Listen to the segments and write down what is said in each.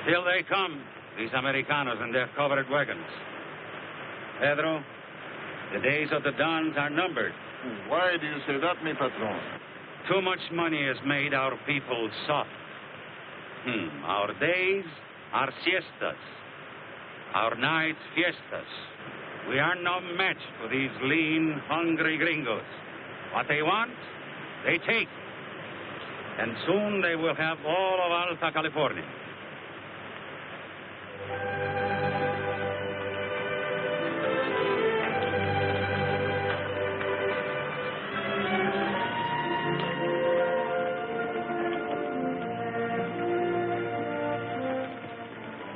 Still they come, these Americanos in their covered wagons. Pedro, the days of the Dons are numbered. Why do you say that, mi patron? Too much money has made our people soft. Our days are siestas. Our nights fiestas. We are no match for these lean, hungry gringos. What they want, they take. And soon they will have all of Alta California.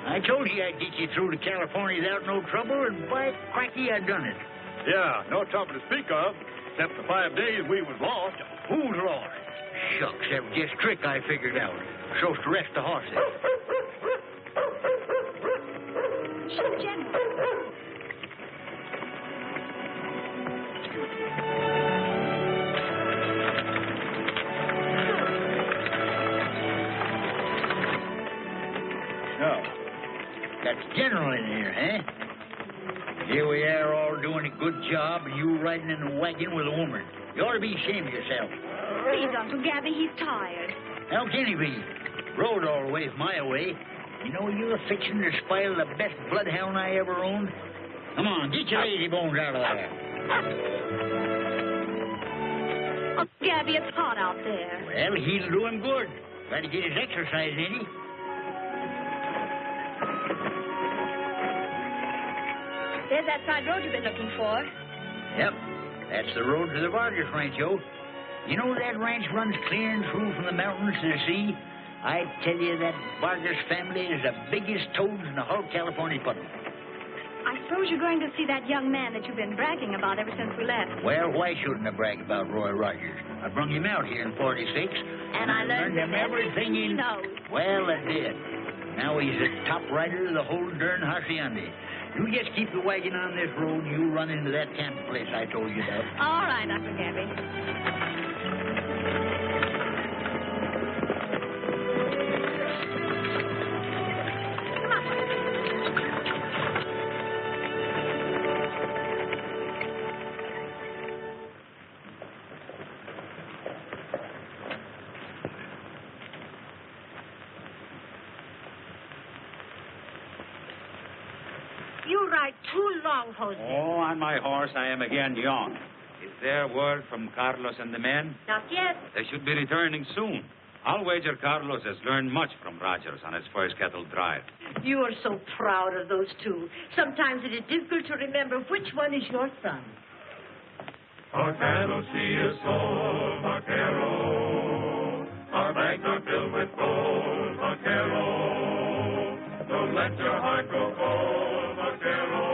I told you I'd get you through to California without no trouble, and by cracky, I done it. Yeah, no trouble to speak of, except the 5 days we was lost. Who's lost? Shucks, that was just a trick I figured out. So's to rest the horses. General. That's General in here, eh? Here we are all doing a good job, and you riding in a wagon with a woman. You ought to be ashamed of yourself. Please, Uncle Gabby, he's tired. How can he be? Rode all the way from my way. You know, you're fixing to spoil the best bloodhound I ever owned. Come on, get your lazy bones out of there. Uncle Gabby, it's hot out there. Well, he'll do him good. Got to get his exercise, ain't he? There's that side road you've been looking for. Yep, that's the road to the Rogers Rancho. You know that ranch runs clear and through from the mountains to the sea? I tell you, that Vargas family is the biggest toads in the whole California puddle. I suppose you're going to see that young man that you've been bragging about ever since we left. Well, why shouldn't I brag about Roy Rogers? I brung him out here in 46. And I learned him everything he knows. Well, I did. Now he's the top rider of the whole darn hacienda. You just keep the wagon on this road, and you run into that camp place I told you about. All right, Uncle Gabby. You ride too long, Jose. Oh, on my horse, I am again young. Is there word from Carlos and the men? Not yet. They should be returning soon. I'll wager Carlos has learned much from Rogers on his first cattle drive. You are so proud of those two. Sometimes it is difficult to remember which one is your son. Vaquero, see us soul, vaquero. Our bags are filled with gold, vaquero. Don't let your heart grow cold, vaquero.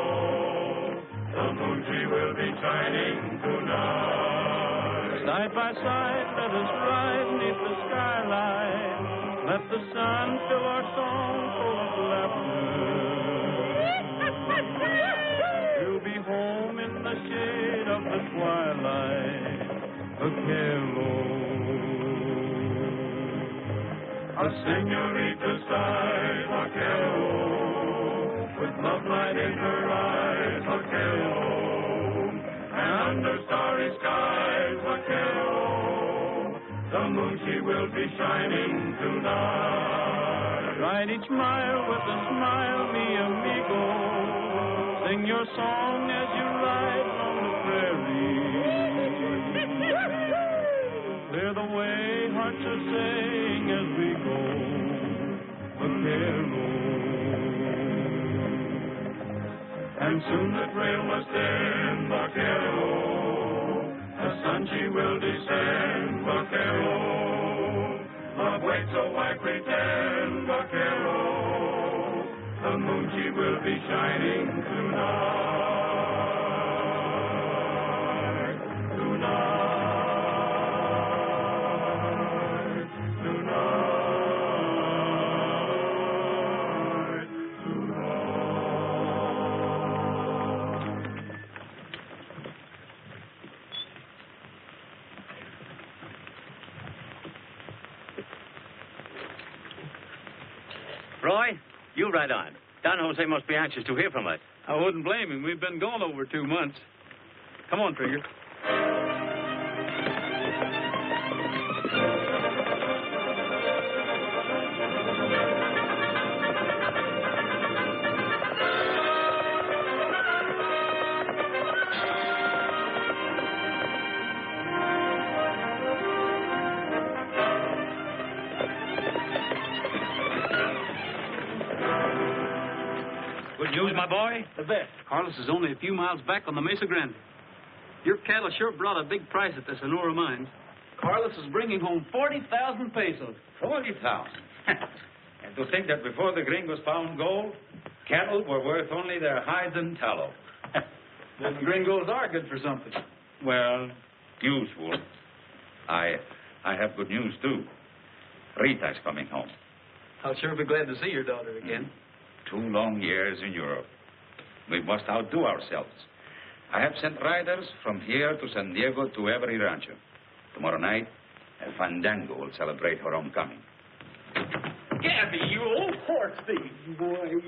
The moon, she will be shining tonight. Side by side, let us ride neath the skyline. Let the sun fill our song full of laughter. We'll be home in the shade of the twilight. Vaquero. A señorita's side, vaquero, with love light in her eyes, vaquero, and under starry skies, vaquero, the moon she will be shining tonight. Ride each mile with a smile, mi amigo. Sing your song as you ride on the prairie. Clear the way, hearts are saying as we go, vaquero. And soon the trail must end, vaquero. The sun she will descend, vaquero. Love waits, so why pretend, vaquero? The moon she will be shining tonight, tonight. Roy, you ride on. Don Jose must be anxious to hear from us. I wouldn't blame him. We've been gone over 2 months. Come on, Trigger. Good news, my boy? The best. Carlos is only a few miles back on the Mesa Grande. Your cattle sure brought a big price at the Sonora mines. Carlos is bringing home 40,000 pesos. 40,000. And to think that before the gringos found gold, cattle were worth only their hides and tallow. Then the gringos are good for something. Well, usual. I have good news, too. Rita's coming home. I'll sure be glad to see your daughter again. 2 long years in Europe. We must outdo ourselves. I have sent riders from here to San Diego to every rancho. Tomorrow night, a fandango will celebrate her homecoming. Gabby, you old horse thief. Boy, you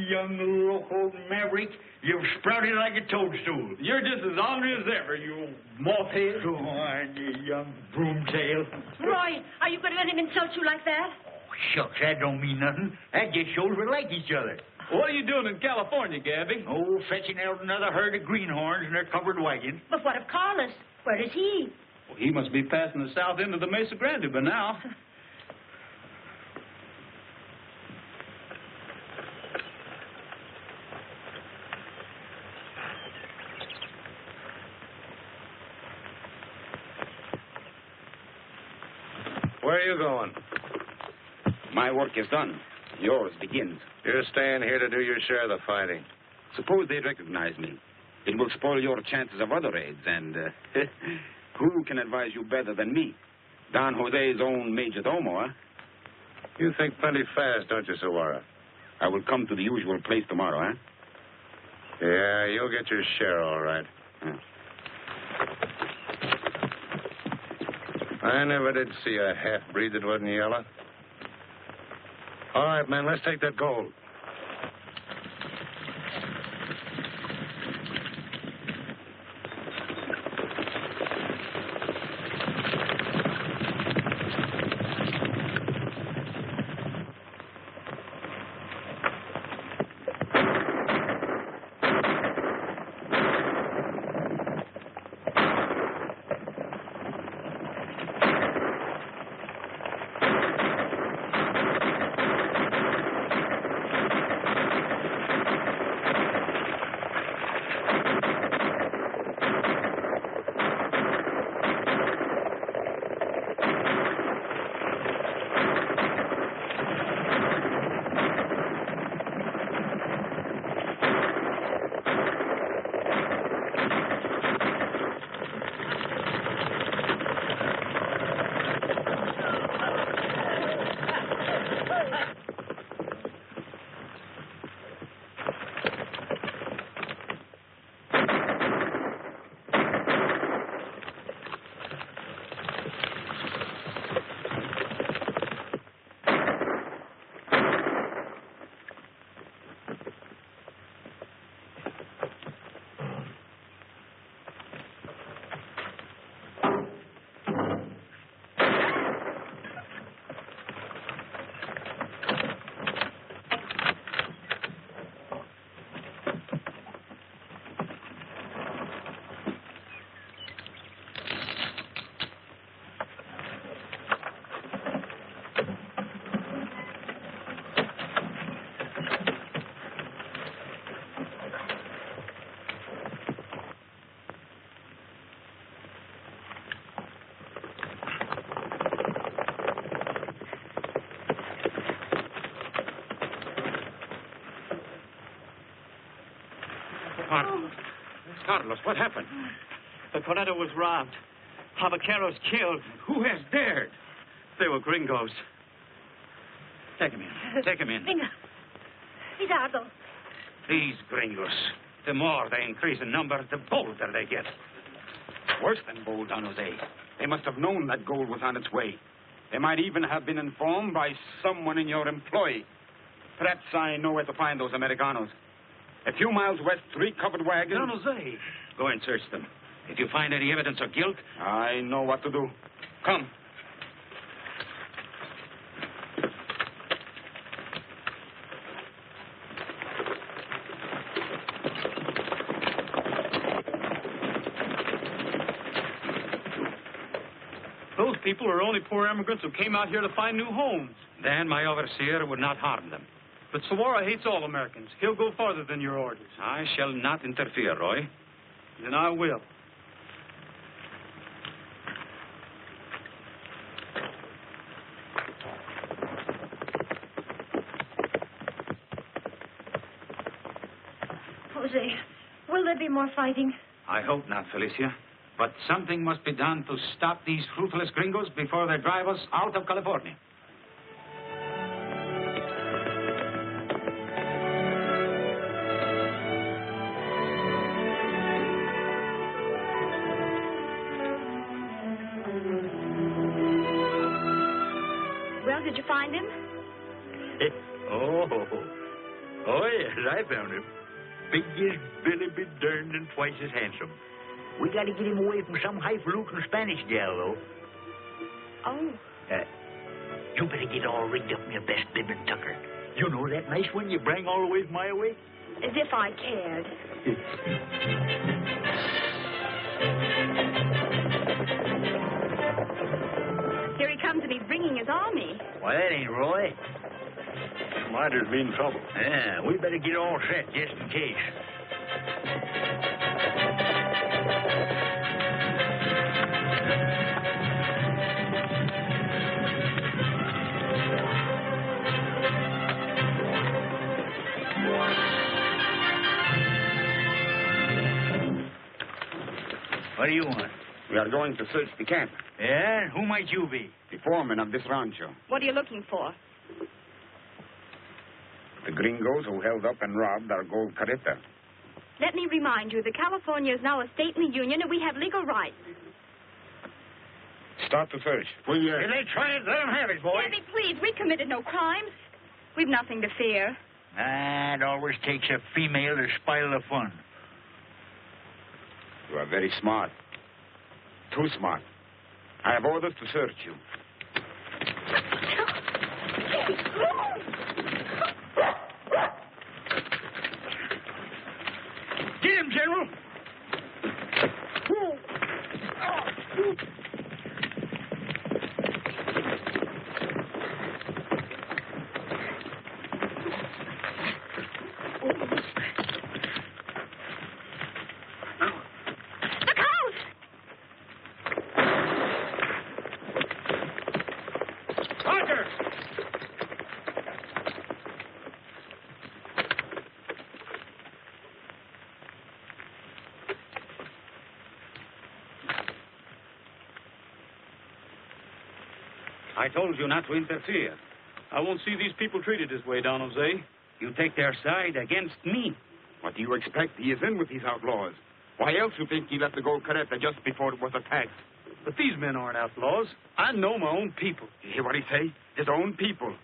young local maverick. You've sprouted like a toadstool. You're just as ornery as ever, you old moth-head. Go on, you young broomtail. Roy, are you going to let him insult you like that? Oh, shucks, that don't mean nothing. That just shows we like each other. What are you doing in California, Gabby? Oh, fetching out another herd of greenhorns in their covered wagon. But what of Carlos? Where is he? Well, he must be passing the south end of the Mesa Grande by now. Where are you going? My work is done. Yours begins. You're staying here to do your share of the fighting. Suppose they recognize me. It will spoil your chances of other raids, and who can advise you better than me? Don Jose's own major domo, huh? You think plenty fast, don't you, Sawara? I will come to the usual place tomorrow, huh? Yeah, you'll get your share, all right. I never did see a half-breed that wasn't yellow. All right, man, let's take that gold. Carlos, what happened? The tornado was robbed. Javaqueros killed. Who has dared? They were gringos. Take him in. Take him in. Venga. Cuidado. These gringos, the more they increase in number, the bolder they get. Worse than bold, Don Jose. They must have known that gold was on its way. They might even have been informed by someone in your employ. Perhaps I know where to find those Americanos. A few miles west, 3 covered wagons. Don Jose. Go and search them. If you find any evidence of guilt... I know what to do. Come. Those people are only poor immigrants who came out here to find new homes. Then my overseer would not harm them. But Sawara hates all Americans. He'll go farther than your orders. I shall not interfere, Roy. Then I will. Jose, will there be more fighting? I hope not, Felicia. But something must be done to stop these ruthless gringos before they drive us out of California. Well, did you find him? Oh, yes, I found him. Big as Billy be darned and twice as handsome. We got to get him away from some highfalutin Spanish gal, though. Oh. You better get all rigged up in your best bib and tucker. You know that nice one you bring all the way from Iowa? As if I cared. Here he comes, and he's bringing his army. Why, that ain't Roy. Might have been trouble. Yeah, we better get all set just in case. What do you want? We are going to search the camp. Yeah? Who might you be? The foreman of this rancho. What are you looking for? The gringos who held up and robbed our gold carreta. Let me remind you that California is now a state in the Union, and we have legal rights. Start the search. Will you? If they try it, let them have it, boy. Gabby, please, we committed no crimes. We've nothing to fear. It always takes a female to spoil the fun. You are very smart. Too smart. I have orders to search you. Get him, General. I told you not to interfere. I won't see these people treated this way, Don Jose. You take their side against me. What do you expect? He is in with these outlaws. Why else you think he left the gold carreta just before it was attacked? But these men aren't outlaws. I know my own people. You hear what he say? His own people.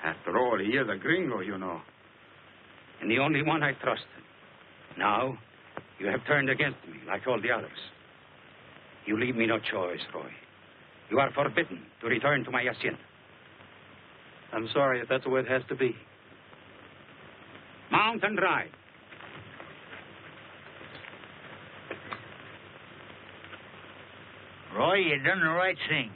After all, he is a gringo, you know. And the only one I trusted. Now, you have turned against me, like all the others. You leave me no choice, Roy. You are forbidden to return to my hacienda. I'm sorry if that's the way it has to be. Mount and ride. Roy, you done the right thing.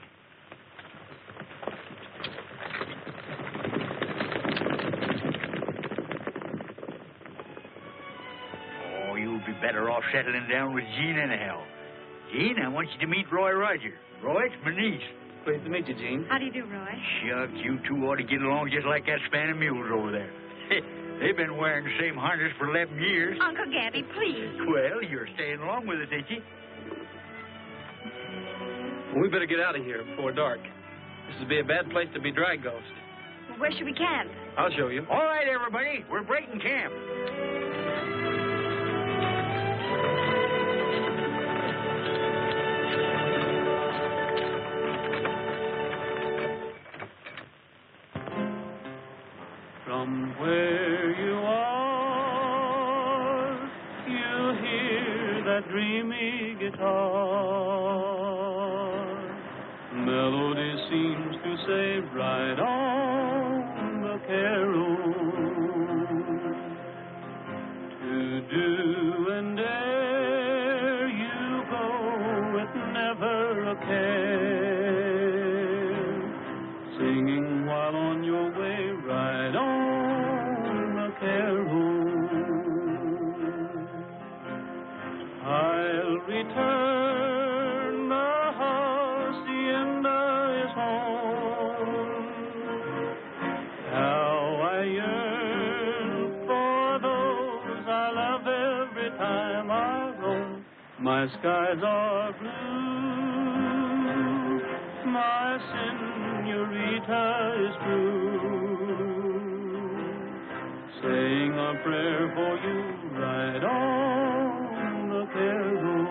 Oh, you'd be better off settling down with Jean anyhow. Jean, I want you to meet Roy Rogers. Roy, it's my niece. Pleased to meet you, Jean. How do you do, Roy? Shucks, you two ought to get along just like that span of mules over there. They've been wearing the same harness for 11 years. Uncle Gabby, please. Well, you're staying along with us, ain't you? Well, we better get out of here before dark. This would be a bad place to be drag ghost. Well, where should we camp? I'll show you. All right, everybody, we're breaking camp. From where you are, you hear that dreamy guitar. Melody seems to say, ride on, vaquero. To do and dare you go with never a care. Singing while on your way, ride on, vaquero. I'll return, the hacienda is home. How I yearn for those I love every time I roam. My skies are blue, my senorita is true, saying a prayer for you, right on the carol.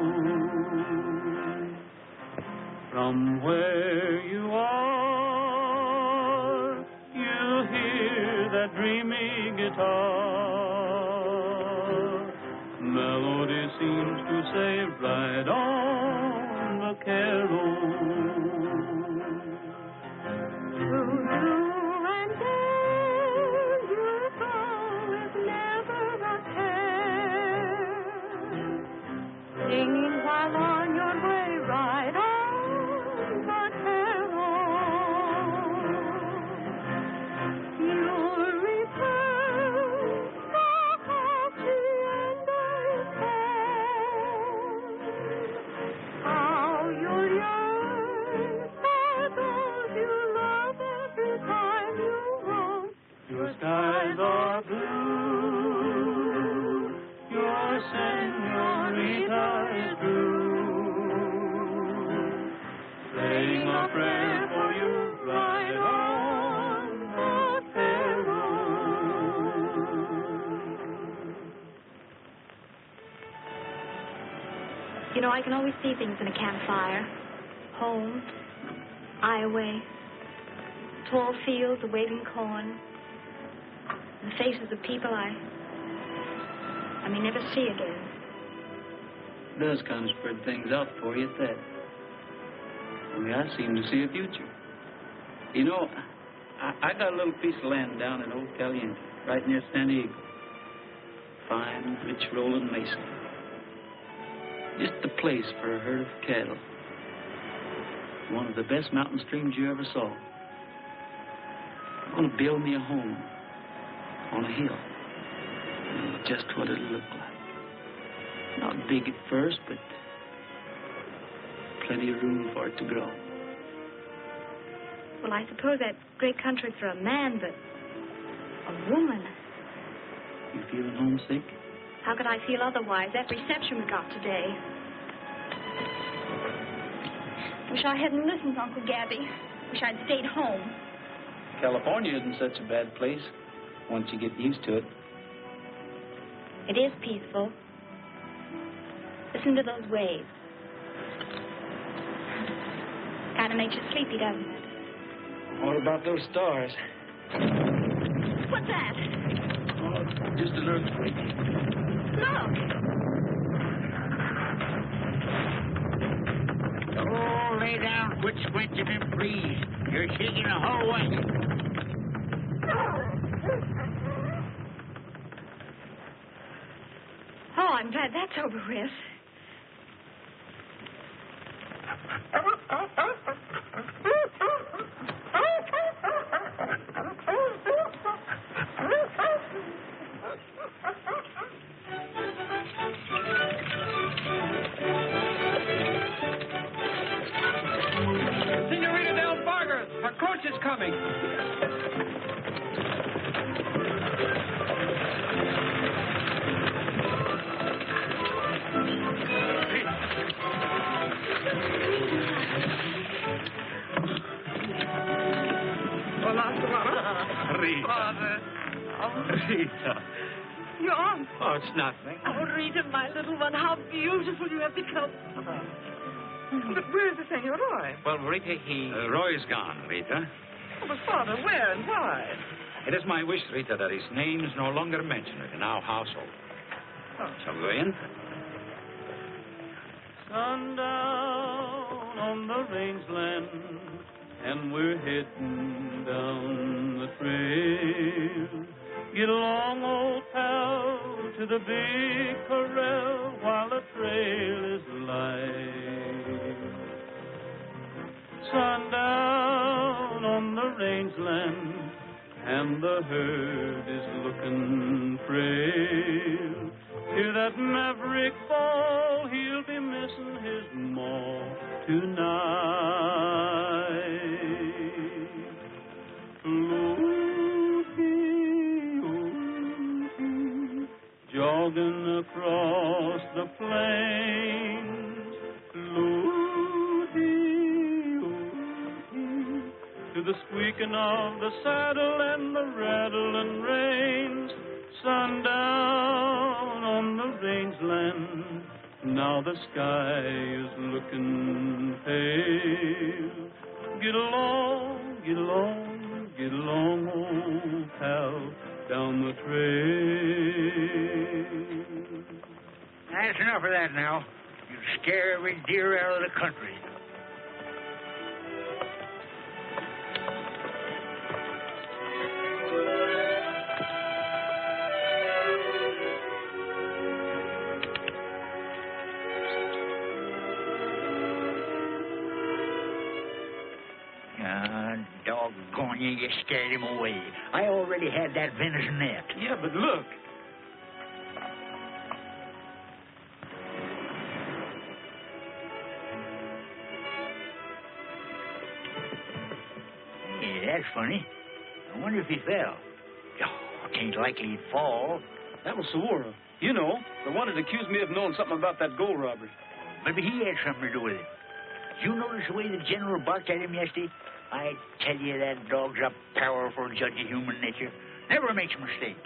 From where you are, you hear that dreamy guitar. Melody seems to say, ride on the carol. Singing while on your way, ride on, vaquero. You'll return, the hacienda is home. How you'll yearn for those you love every time you roam. Your skies are blue, your senorita is true, saying a prayer for you, right on the carol. You know, I can always see things in a campfire. Home, Iowa, tall fields of waving corn, and the faces of people I may never see again. It does kind of spread things out for you at that. Only I seem to see a future. You know, I got a little piece of land down in Old Caliente, right near San Diego. Fine, rich rolling mesa. Just the place for a herd of cattle. One of the best mountain streams you ever saw. I'm going to build me a home on a hill. Just what it'll look like. Not big at first, but plenty of room for it to grow. Well, I suppose that's great country for a man, but a woman. You feeling homesick? How could I feel otherwise? That reception we got today. Wish I hadn't listened to Uncle Gabby. Wish I'd stayed home. California isn't such a bad place once you get used to it. It is peaceful. Listen to those waves. Kind of makes you sleepy, doesn't it? What about those stars? What's that? Oh, just an earthquake. Look. Oh, lay down. Quit squinching them, please. You're shaking the whole way. Oh, I'm glad that's over with. Senorita Del Vargas, our coach is coming. Rita. Rita. Your arm. Oh, it's nothing. Oh, Rita, my little one, how beautiful you have become. But where's the Senor Roy? Well, Rita, Roy's gone, Rita. Oh, but Father, where and why? It is my wish, Rita, that his name is no longer mentioned in our household. Oh, shall we go in? Sundown on the rangeland, and we're heading down the trail. Get along, old pal, to the big corral while the trail is light. Sundown on the rangeland, and the herd is looking frail. To that maverick ball, he'll be missing his maw tonight. Loo-hee, jogging across the plains. Loo-hee, to the squeaking of the saddle and the rattling reins. Sundown on the rangeland, now the sky is looking pale. Get along, get along, get along, old pal, down the trail. That's enough of that now. You scare every deer out of the country. Doggone you, you scared him away. I already had that venison net. Yeah, but look. Yeah, that's funny. I wonder if he fell. Oh, it ain't likely he'd fall. That was Sawara. You know, the one that accused me of knowing something about that gold robbery. Maybe he had something to do with it. Did you notice the way the general barked at him yesterday? I tell you, that dog's a powerful judge of human nature. Never makes a mistake.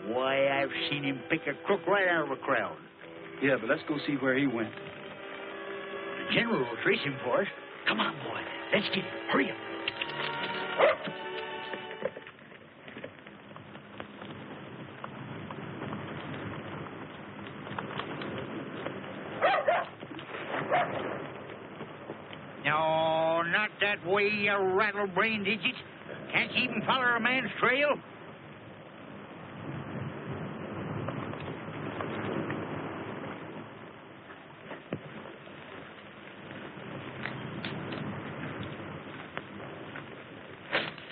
Why, I've seen him pick a crook right out of a crowd. Yeah, but let's go see where he went. The general will trace him for us. Come on, boy. Let's get him. Hurry up. No, not that way, you rattle-brained idiot. Can't you even follow a man's trail?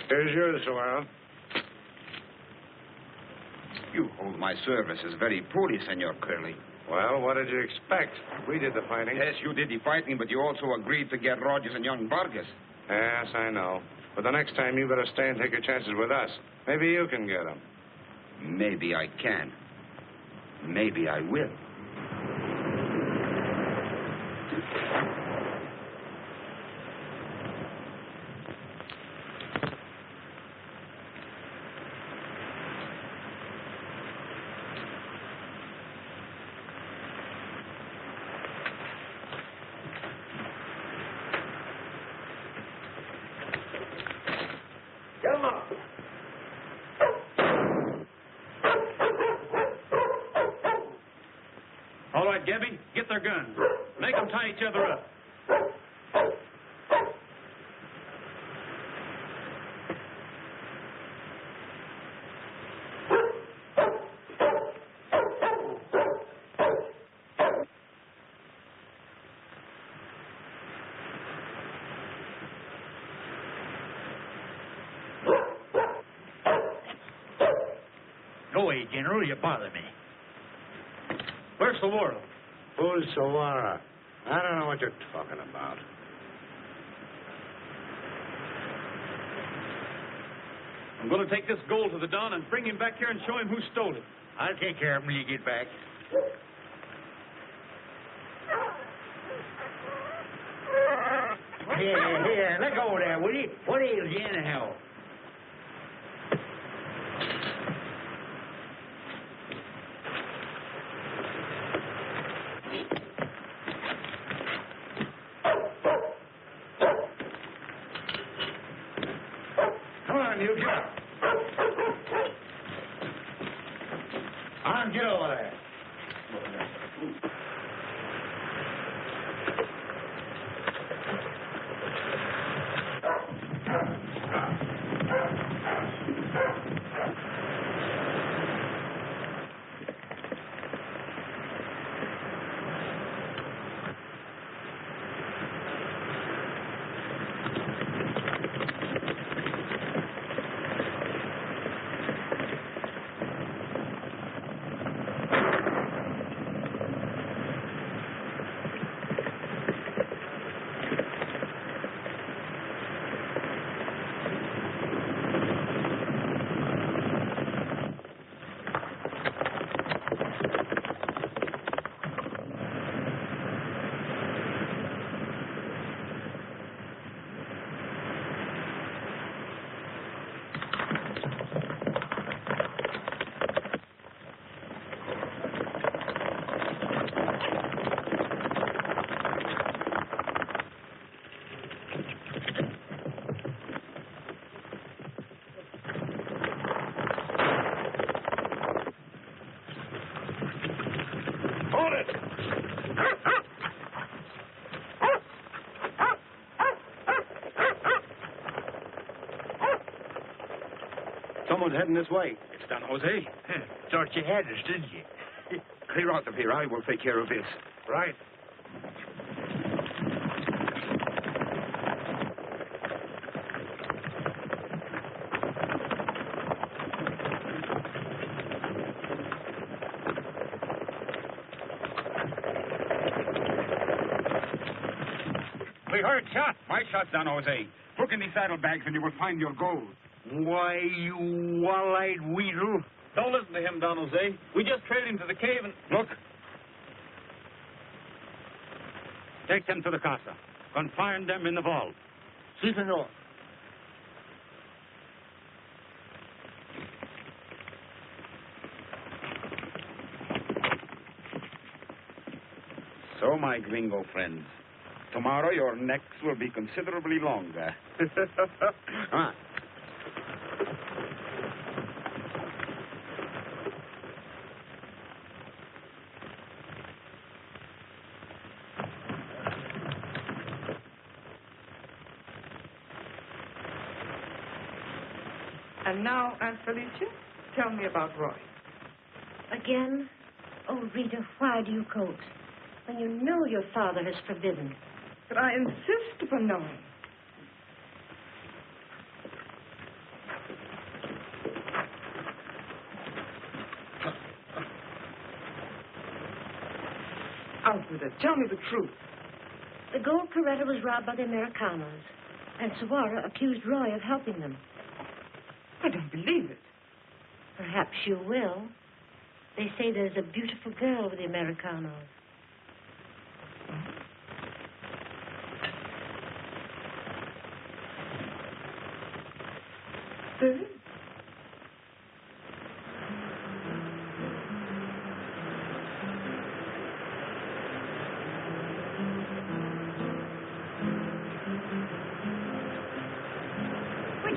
Here's yours, Sawara. You hold my services very poorly, Senor Curley. Well, what did you expect? We did the fighting. Yes, you did the fighting, but you also agreed to get Rogers and young Vargas. Yes, I know. But the next time, you better stay and take your chances with us. Maybe you can get them. Maybe I can. Maybe I will. All right, Gabby, get their guns. Make them tie each other up. Go away, General. You bother me. Where's the world? Who's Sawara? I don't know what you're talking about. I'm going to take this gold to the Don and bring him back here and show him who stole it. I'll take care of him when you get back. Here, let go there, will you? What ails you anyhow? Come on, you get up. On, get over there. Someone's heading this way. It's Don Jose. Thought you had us, didn't you? Clear out of here. I will take care of this. Right. We heard shot. My shot's Don Jose. Look in these saddlebags and you will find your gold. Why, you wall-eyed weasel. Don't listen to him, Don Jose. We just trailed him to the cave and... Look. Take them to the casa. Confine them in the vault. Si, senor. So, my gringo friends, tomorrow your necks will be considerably longer. Ah. And now, Aunt Felicia, tell me about Roy. Again? Oh, Rita, why do you coax? When you know your father has forbidden. But I insist upon knowing. Out with it. Tell me the truth. The gold carreta was robbed by the Americanos, and Sawara accused Roy of helping them. I don't believe it. Perhaps you will. They say there's a beautiful girl with the Americanos. There is.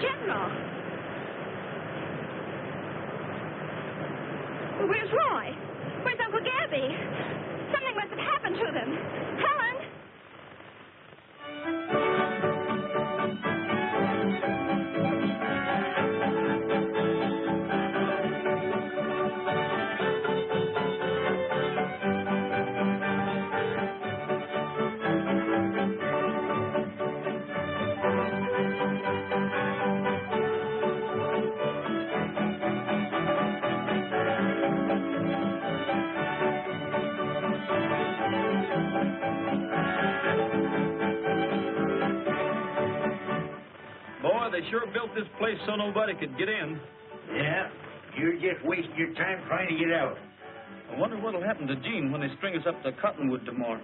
General. Where's Roy? Where's Uncle Gabby? Something must have happened to them. Helen! They sure built this place so nobody could get in. Yeah, you're just wasting your time trying to get out. I wonder what'll happen to Gene when they string us up to Cottonwood tomorrow.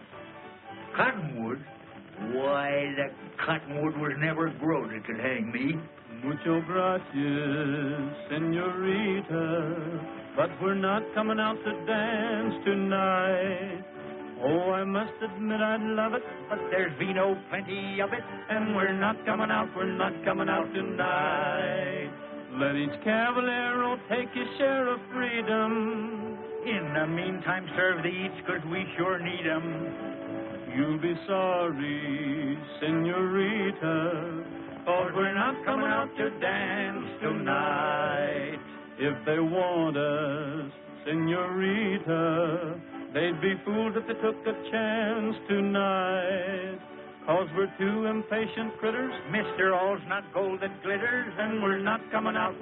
Cottonwood? Why, the cottonwood was never grown that could hang me. Mucho gracias, senorita, but we're not coming out to dance tonight. Oh, I must admit I'd love it, but there's vino plenty of it, and we're not coming out tonight. let each cavallero take his share of freedom. In the meantime, serve the eats, 'cause we sure need 'em. You'll be sorry, senorita, 'cause we're not coming out to dance tonight. If they want us, senorita, they'd be fools if they took a chance tonight. 'Cause we're two impatient critters, Mr. All's not gold that glitters, and we're not coming out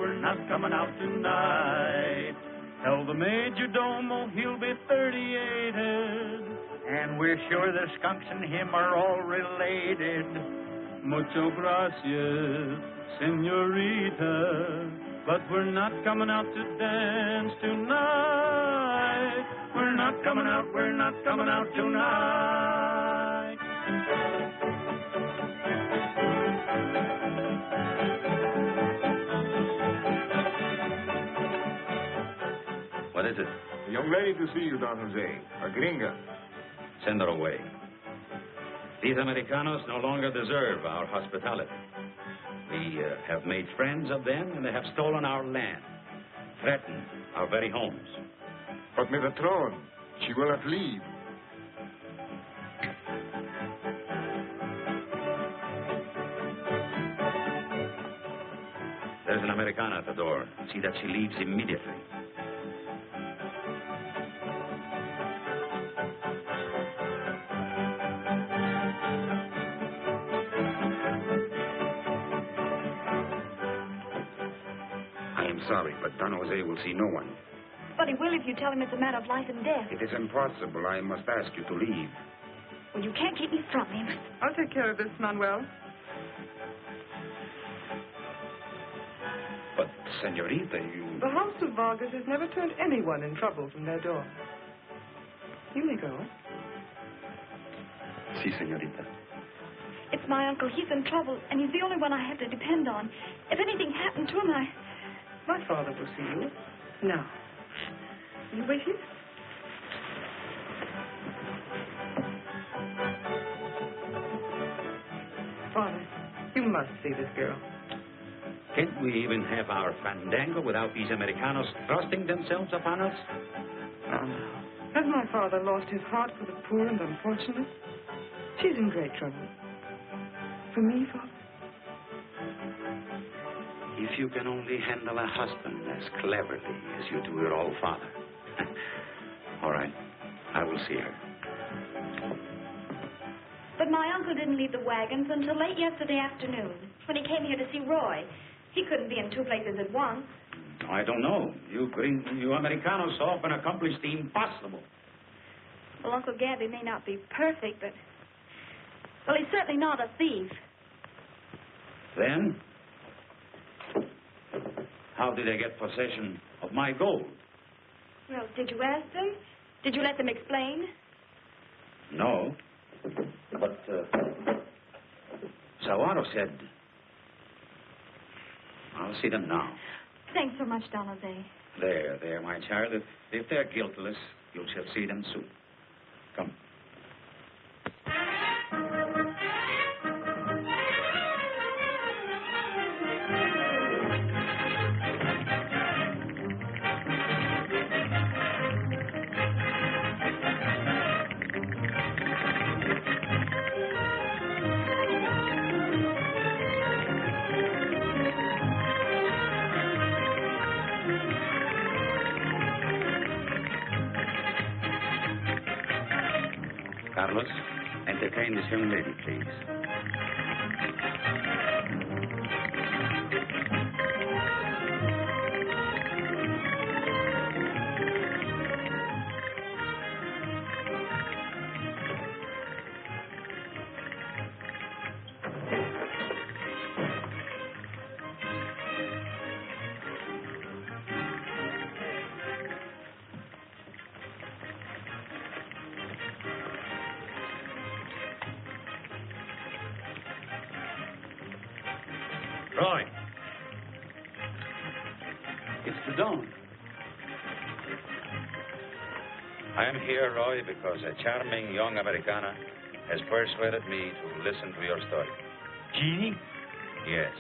tonight. Tell the major domo he'll be 38ed. and we're sure the skunks and him are all related. Mucho gracias, senorita, but we're not coming out to dance tonight. We're not coming out tonight. What is it? A young lady to see you, Don Jose. A gringa. Send her away. These Americanos no longer deserve our hospitality. We have made friends of them, and they have stolen our land, threatened our very homes. But mi patron, she will not leave. There's an Americana at the door. See that she leaves immediately. I am sorry, but Don Jose will see no one. But he will if you tell him it's a matter of life and death. It is impossible. I must ask you to leave. Well, you can't keep me from him. I'll take care of this, Manuel. But, senorita, you... The house of Vargas has never turned anyone in trouble from their door. You may go. Si, senorita. It's my uncle. He's in trouble, and he's the only one I have to depend on. If anything happened to him, My father will see you. Now. Will you wait here? Father, you must see this girl. Can't we even have our fandango without these Americanos thrusting themselves upon us? Has my father lost his heart for the poor and unfortunate? She's in great trouble. For me, Father? If you can only handle a husband as cleverly as you do your old father. All right, I will see her. But my uncle didn't leave the wagons until late yesterday afternoon, when he came here to see Roy. He couldn't be in two places at once. I don't know. You Americanos so often accomplish the impossible. Well, Uncle Gabby may not be perfect, but... Well, he's certainly not a thief. Then, how did they get possession of my gold? Well, did you ask them? Did you let them explain? No. But, Zawaro said... I'll see them now. Thanks so much, Don Jose. There, my child. If they're guiltless, you shall see them soon. Come. Carlos, entertain this young lady, please. Roy. It's the Don. I am here, Roy, because a charming young Americana has persuaded me to listen to your story. Jeannie? Yes.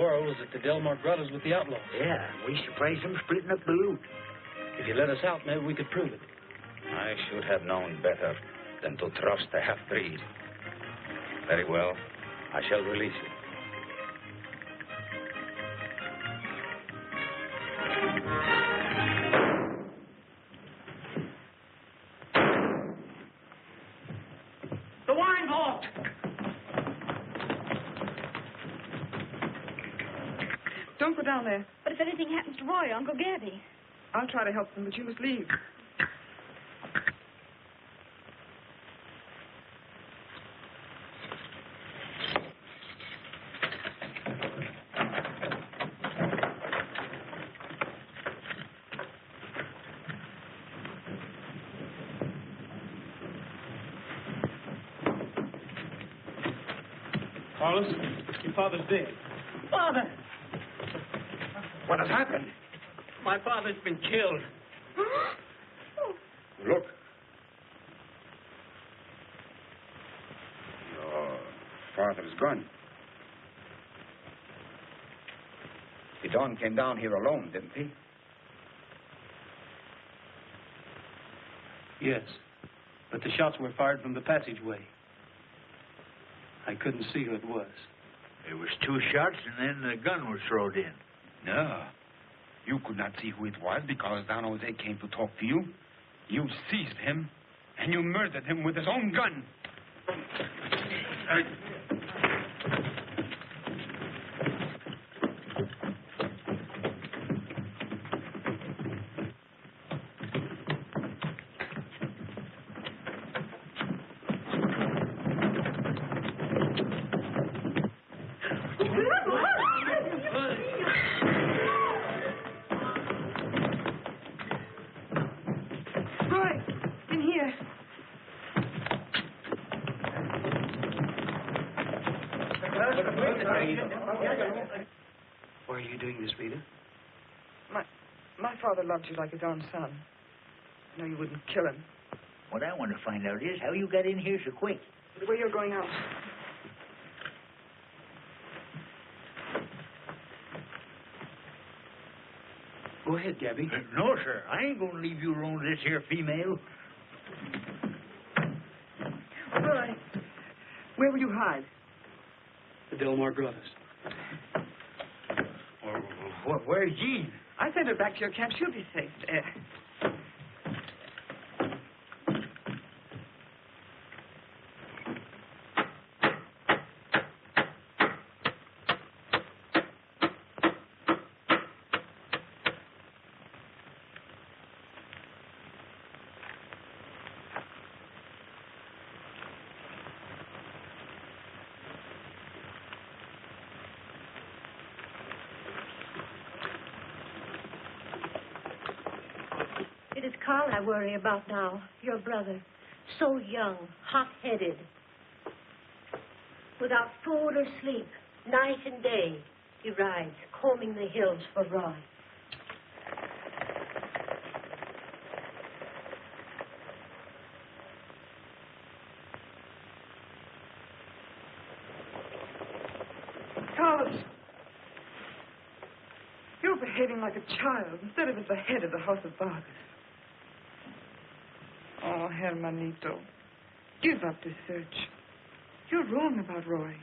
Laura was at the Delmar Grottos with the outlaws. Yeah, we surprised them splitting up the loot. If you let us out, maybe we could prove it. I should have known better than to trust the half-breed. Very well. I shall release you. The wine vault! Don't go down there. But if anything happens to Roy or Uncle Gabby? I'll try to help them, but you must leave. Carlos, your father's dead. Father! What has happened? My father's been killed. Look. Your father's gone. The Don came down here alone, didn't he? Yes, but the shots were fired from the passageway. I couldn't see who it was. There was 2 shots, and then the gun was thrown in. No. You could not see who it was because Don Jose came to talk to you. You seized him, and you murdered him with his own gun. Why are you doing this, Rita? My father loved you like his own son. I know you wouldn't kill him. What I want to find out is how you got in here so quick. The way you're going out. Go ahead, Gabby. No, sir. I ain't going to leave you alone with this here female. Roy, where will you hide? The Delmar Grottos. Where's Jean? I sent her back to your camp. She'll be safe there. It is Carl I worry about now, your brother. So young, hot-headed. Without food or sleep, night and day, he rides, combing the hills for Roy. Carlos, you're behaving like a child instead of at the head of the House of Vargas. Oh, Hermanito, give up this search. You're wrong about Roy.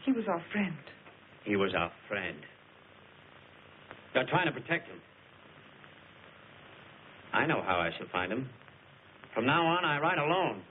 He was our friend. He was our friend. You're trying to protect him. I know how I shall find him. From now on, I ride alone.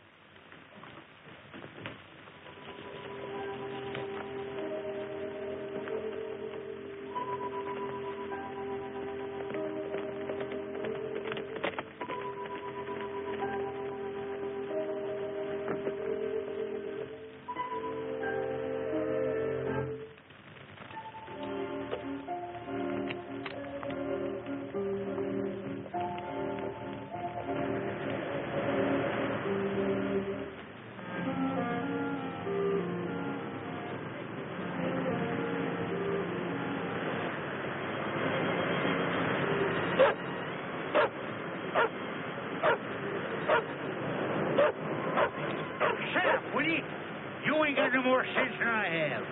Shut up, will you? You ain't got no more sense than I have.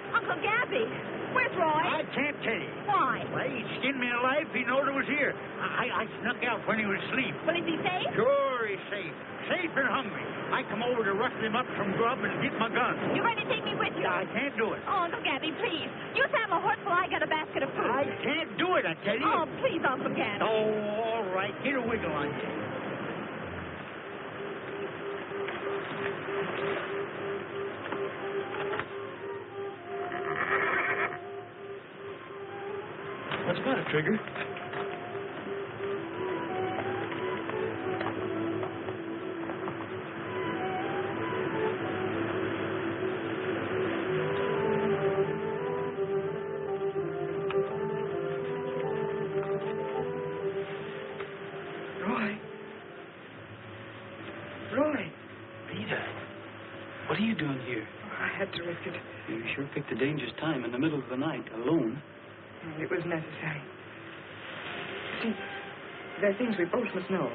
Uncle Gabby, where's Roy? I can't tell you. Why? Well, he skinned me alive. He knowed I was here. I snuck out when he was asleep. Will he be safe? Sure, he's safe. Safe and hungry. I come over to rustle him up some grub and get my gun. You're going to take me with you? I can't do it. Oh, Uncle Gabby, please. You saddle a horse while I got a basket of food. I can't do it, I tell you. Oh, please, Uncle Gabby. Oh, all right. Get a wiggle on you. What's the matter, Trigger? Roy. Rita, what are you doing here? I had to risk it. You sure picked a dangerous time in the middle of the night, alone. It was necessary. See, there are things we both must know.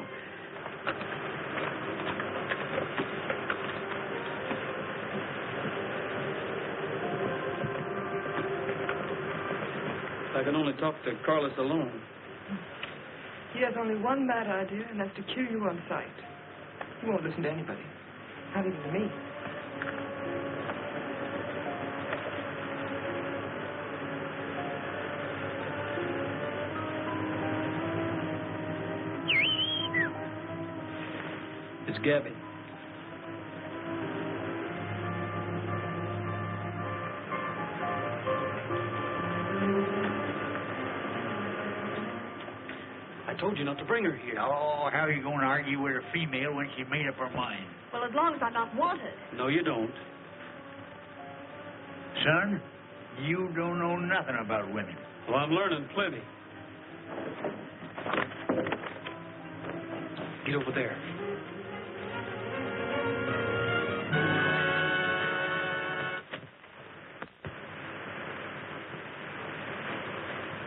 I can only talk to Carlos alone. He has only one bad idea, and that's to kill you on sight. He won't listen to anybody, not even to me. It's Gabby. I told you not to bring her here. Oh, how are you going to argue with a female when she made up her mind? Well, as long as I'm not wanted. No, you don't. Son, you don't know nothing about women. Well, I'm learning plenty. Get over there.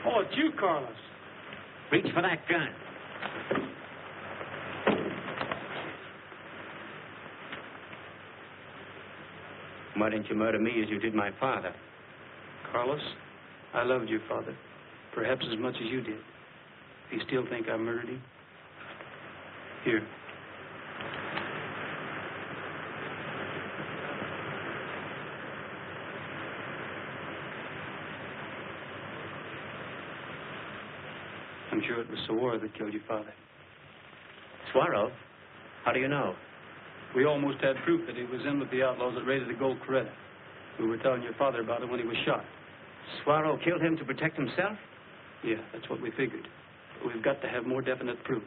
Oh, it's you, Carlos. Reach for that gun. Why didn't you murder me as you did my father? Carlos, I loved your father, perhaps as much as you did. Do you still think I murdered him? Here. I'm sure it was Saguaro that killed your father. Suaro? How do you know? We almost had proof that he was in with the outlaws that raided the gold Coretta. We were telling your father about it when he was shot. Suaro killed him to protect himself? Yeah, that's what we figured. But we've got to have more definite proof.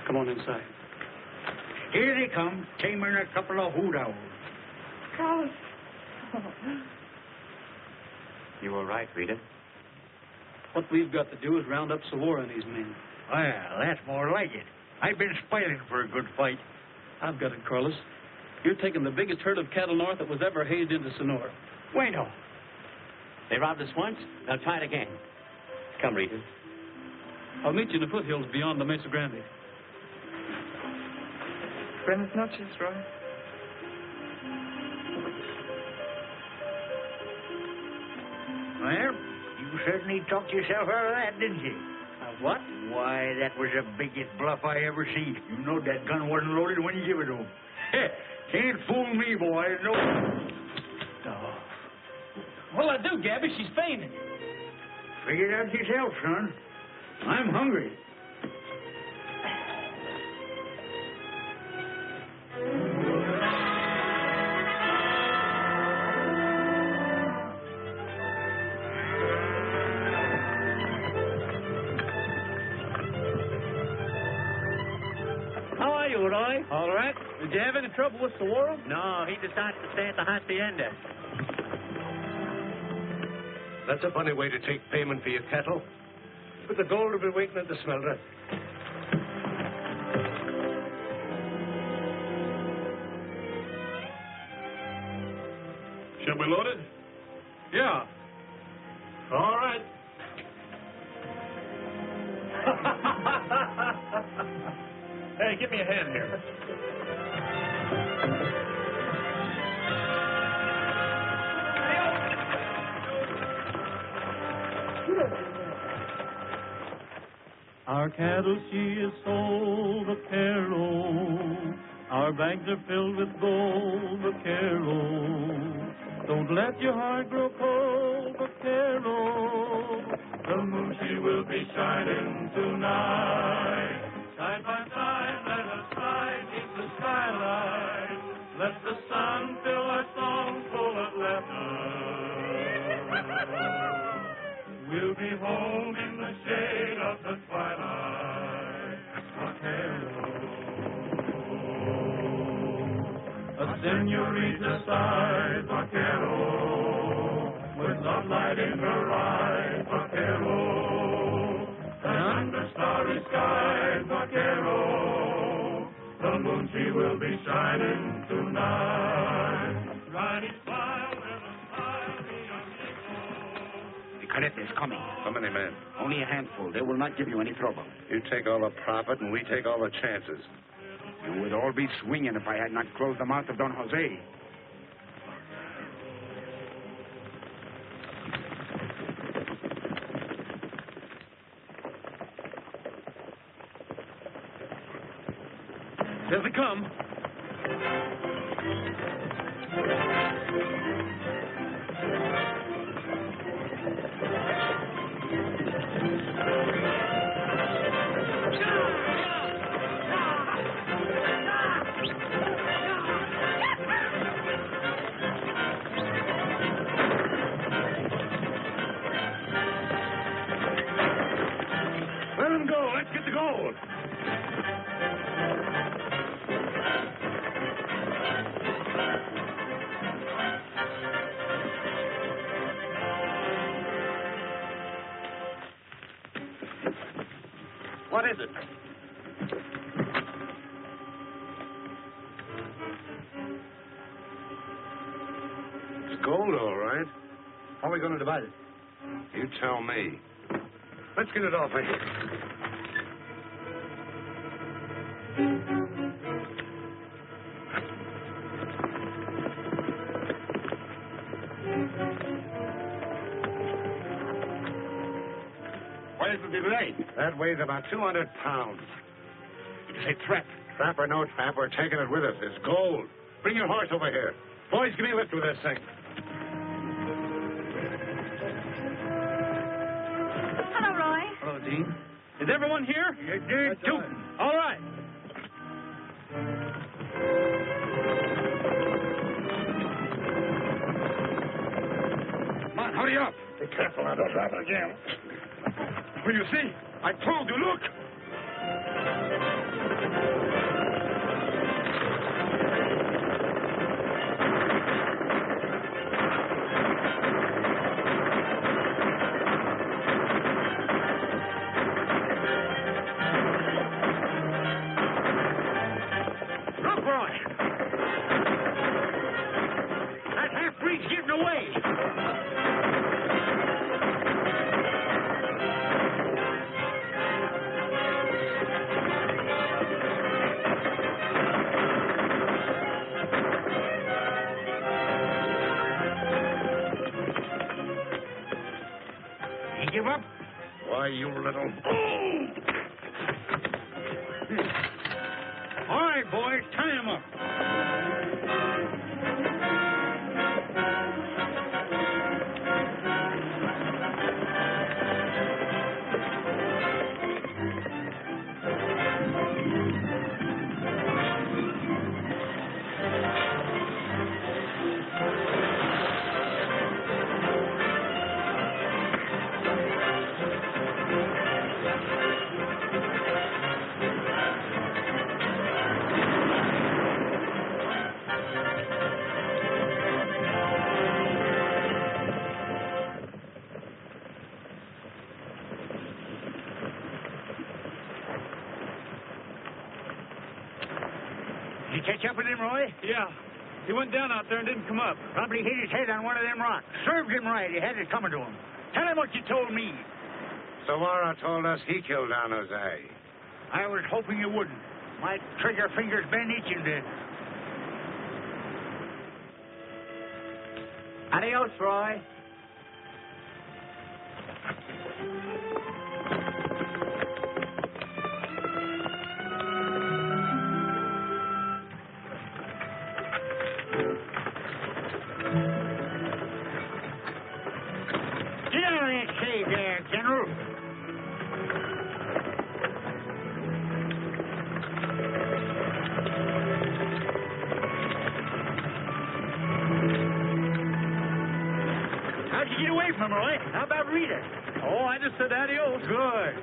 Come on inside. Here they come, taming a couple of hoot owls. Carlos. You were right, Rita. What we've got to do is round up Saguaro and his men. Well, that's more like it. I've been spoiling for a good fight. I've got it, Carlos. You're taking the biggest herd of cattle north that was ever hazed into Sonora. Bueno. They robbed us once, they'll try it again. Come, Rita. I'll meet you in the foothills beyond the Mesa Grande. Buenas noches, Roy. Well, you certainly talked yourself out of that, didn't you? What? Why, that was the biggest bluff I ever seen. You know that gun wasn't loaded when you give it to him. Can't fool me, boy. No. Oh. What'll I do, Gabby? She's fainting. Figure it out yourself, son. I'm hungry. How are you, Roy? All right. Did you have any trouble with Saguaro? No, he decided to stay at the hacienda. That's a funny way to take payment for your cattle. But the gold will be waiting at the smelter. Shall we load it? Yeah. All right. Hey, give me a hand here. Our cattle she is sold, vaquero. Our bags are filled with gold, vaquero. Don't let your heart grow cold, vaquero. The moon she will be shining tonight. Side by side, let us ride beneath the skyline. Let the sun fill our song full of laughter. We'll be home in the shade of the twilight. Vaquero. A senorita sighs, vaquero, with love light in her eyes, vaquero. And under starry skies, vaquero, the moon she will be shining tonight. Riding wild with a smile beyond The carreta is coming. How many men? Only a handful. They will not give you any trouble. You take all the profit, and we take all the chances. You would all be swinging if I had not closed the mouth of Don Jose. Here they come. Let them go. Let's get the gold. What is it? It's gold, all right. How are we going to divide it? You tell me. Let's get it off of here. What is it today? That weighs about 200 pounds. It is a threat. Trap or no trap, we're taking it with us. It's gold. Bring your horse over here. Boys, give me a lift with this thing. Hello, Roy. Hello, Dean. Is everyone here? You did too. All right. Come on, hurry up. Be careful now, don't drop it again. Well, you see, I told you, look. Look, Roy. That half-breed's getting away. He give up? Why, you little... All right, boys, tie him up. Did you catch up with him, Roy? Yeah. He went down out there and didn't come up. Probably hit his head on one of them rocks. Served him right. He had it coming to him. Tell him what you told me. Samara told us he killed Don Jose. I was hoping you wouldn't. My trigger finger's been itching to... Adios, Roy. Get out of that cave there, General. How'd you get away from him, Roy? How about Rita? Oh, I just said adios. Good.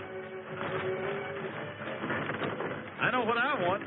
I know what I want.